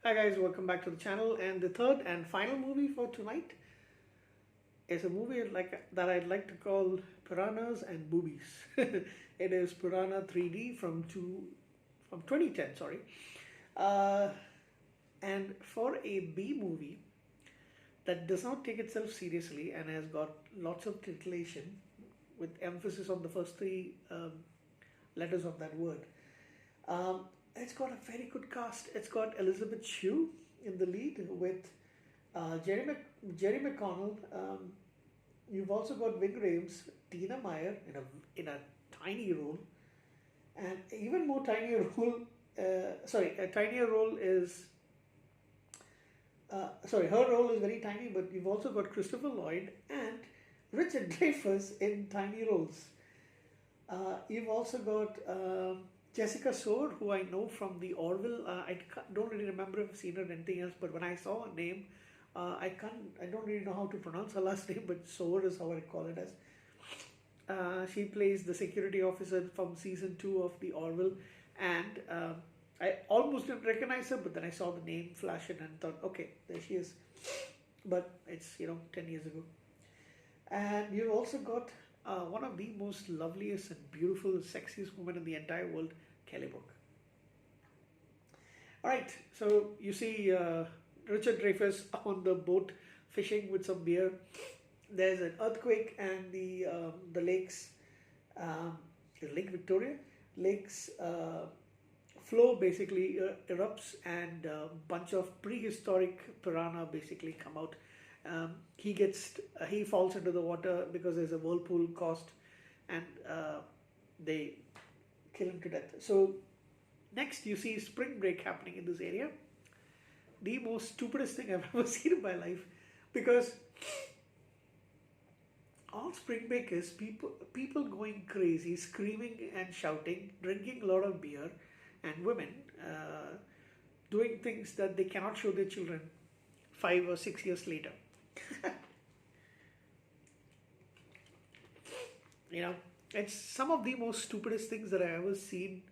Hi guys, welcome back to the channel. And the third and final movie for tonight is a movie that I'd like to call Piranhas and Boobies. It is Piranha 3D from 2010. Sorry, uh, and for a B movie that does not take itself seriously and has got lots of titillation with emphasis on the first three letters of that word. Um, it's got a very good cast. It's got Elizabeth Shue in the lead with Jerry McConnell. You've also got Ving Rhames, Tina Meyer in a tiny role, and even more tinier role. A tinier role is her role is very tiny, but you've also got Christopher Lloyd and Richard Dreyfuss in tiny roles. You've also got Jessica Soar, who I know from the Orville. Don't really remember if I've seen her in anything else, but when I saw her name, I don't really know how to pronounce her last name, but Soar is how I call it as. She plays the security officer from season 2 of the Orville, and I almost didn't recognize her, but then I saw the name flash it and thought, okay, there she is. But it's 10 years ago. And you've also got one of the most loveliest and beautiful, sexiest women in the entire world, Kelly Brook. All right, so you see Richard Dreyfuss on the boat fishing with some beer. There's an earthquake, and the lakes, Lake Victoria, lakes flow basically erupts, and a bunch of prehistoric piranha basically come out. He falls into the water because there's a whirlpool caused, and they kill him to death. So next you see spring break happening in this area. The most stupidest thing I've ever seen in my life, because all spring break is people going crazy, screaming and shouting, drinking a lot of beer, and women doing things that they cannot show their children 5 or 6 years later. you know, it's some of the most stupidest things that I ever seen.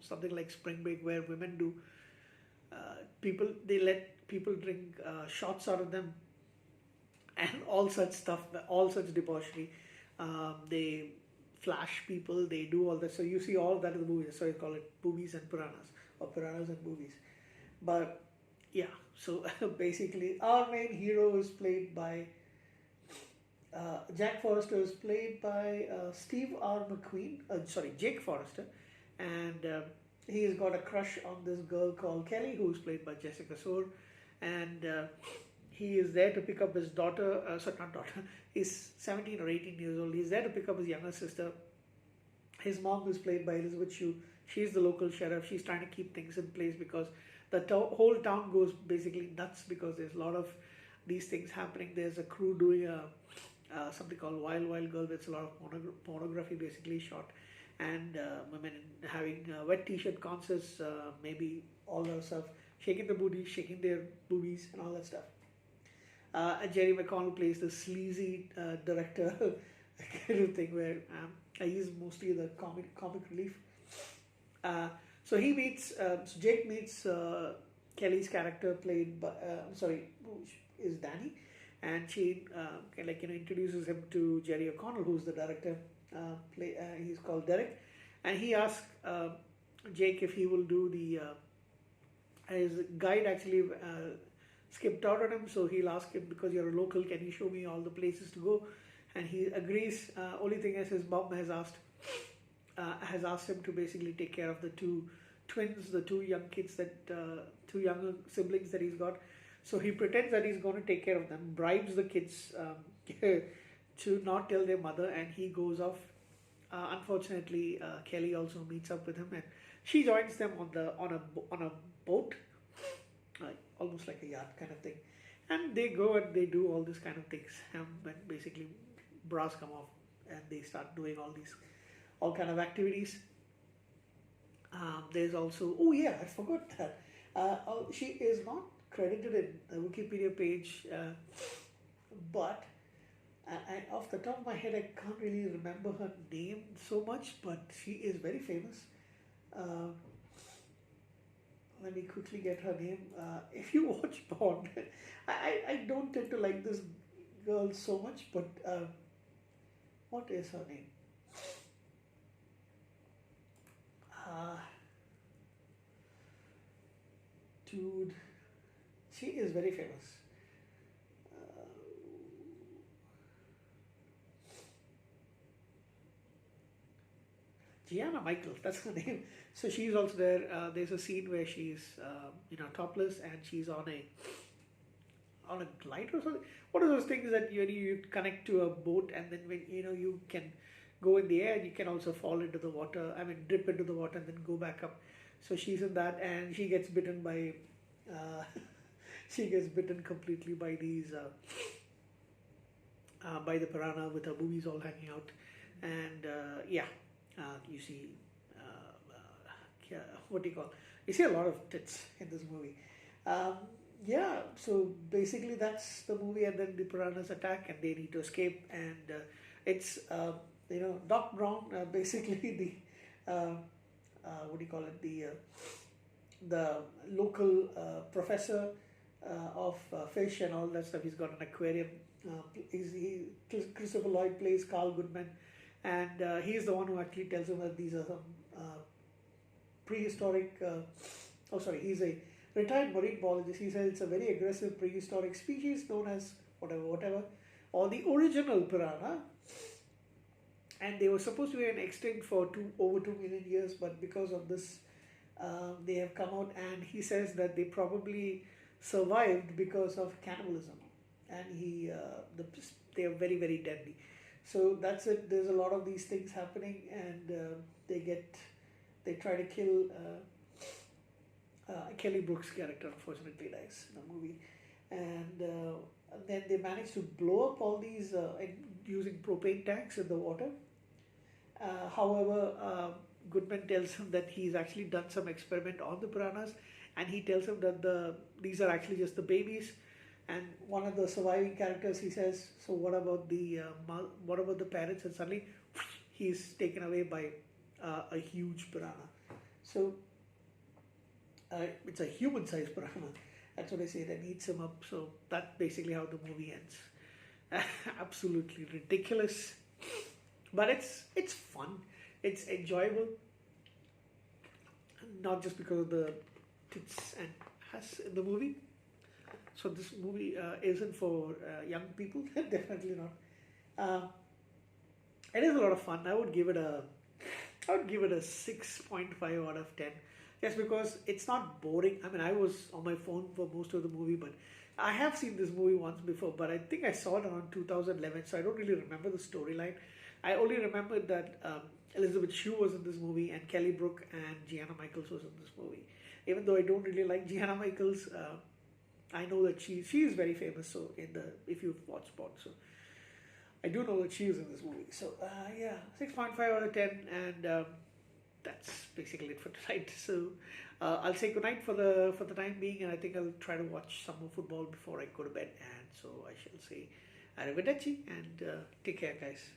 Something like spring break where women do they let people drink shots out of them and all such stuff, all such debauchery. They flash people, they do all that. So you see all of that in the movie. So I call it Boobies and Piranhas, or Piranhas and Boobies. But yeah, so basically, our main hero is played by Jack Forrester, is played by Steve R. McQueen. Jake Forrester, and he's got a crush on this girl called Kelly, who's played by Jessica Soar, and he is there to pick up his daughter. Not daughter. He's 17 or 18 years old. He's there to pick up his younger sister. His mom is played by Elizabeth Shue. She's the local sheriff. She's trying to keep things in place because the whole town goes basically nuts because there's a lot of these things happening. There's a crew doing something called Wild Wild Girl. It's a lot of pornography basically shot, and women having wet t-shirt concerts, maybe all that stuff, shaking the booty, shaking their boobies, and all that stuff. And Jerry McConnell plays the sleazy director kind of thing where he's mostly the comic relief. So Jake meets Kelly's character played by who is Danny, and she introduces him to Jerry O'Connell, who's the director. He's called Derek, and he asks Jake if he will do his guide actually skipped out on him, so he'll ask him, because you're a local, can you show me all the places to go? And he agrees. Only thing is, his mom has asked him to basically take care of the two twins, the two young kids two younger siblings that he's got. So he pretends that he's going to take care of them, bribes the kids to not tell their mother, and he goes off. Unfortunately, Kelly also meets up with him, and she joins them on a boat, almost like a yacht kind of thing, and they go and they do all these kind of things. When basically bras come off, and they start doing all kind of activities. There's also, oh yeah, I forgot that. She is not credited in the Wikipedia page, but off the top of my head, I can't really remember her name so much, but she is very famous. let me quickly get her name. If you watch Bond, I don't tend to like this girl so much, but what is her name? Uh, Dude, she is very famous. Uh, Gianna Michaels, that's her name. So she's also there. There's a scene where she's, topless and she's on a glider or something. What are those things that you connect to a boat and then when you can go in the air and you can also fall into the water. I mean, dip into the water and then go back up. So she's in that and she gets bitten by, uh, she gets bitten completely by the piranha with her boobies all hanging out, and you see, yeah, what do you call? You see a lot of tits in this movie. Um, yeah, so basically that's the movie, and then the piranhas attack, and they need to escape, and it's Doc Brown, basically the what do you call it, the local professor of fish and all that stuff. He's got an aquarium. Christopher Lloyd plays Carl Goodman, and he's the one who actually tells him that these are some prehistoric. Oh, sorry, he's a retired marine biologist. He says it's a very aggressive prehistoric species known as whatever, or the original piranha. And they were supposed to be an extinct for over 2 million years, but because of this, they have come out, and he says that they probably survived because of cannibalism, and they are very very deadly. So that's it. There's a lot of these things happening, and they try to kill Kelly Brook's character. Unfortunately, dies in the movie, and then they manage to blow up all these using propane tanks in the water. However, Goodman tells him that he's actually done some experiment on the piranhas, and he tells him that these are actually just the babies. And one of the surviving characters, he says, "So what about the parents?" And suddenly, he's taken away by a huge piranha. So it's a human-sized piranha. That's what I say. That eats him up. So that's basically how the movie ends. Absolutely ridiculous, but it's fun. It's enjoyable, not just because of the tits and ass in the movie. So this movie isn't for young people. Definitely not. It is a lot of fun. I would give it a 6.5 out of 10. Just because it's not boring. I mean, I was on my phone for most of the movie, but I have seen this movie once before. But I think I saw it around 2011, so I don't really remember the storyline. I only remember that Elizabeth Shue was in this movie, and Kelly Brook and Gianna Michaels was in this movie. Even though I don't really like Gianna Michaels, I know that she is very famous. So if you've watched Bond, so I do know that she is in this movie. So yeah, 6.5 out of 10, and that's basically it for tonight. So I'll say goodnight for the time being, and I think I'll try to watch some more football before I go to bed. And so I shall say arrivederci and take care, guys.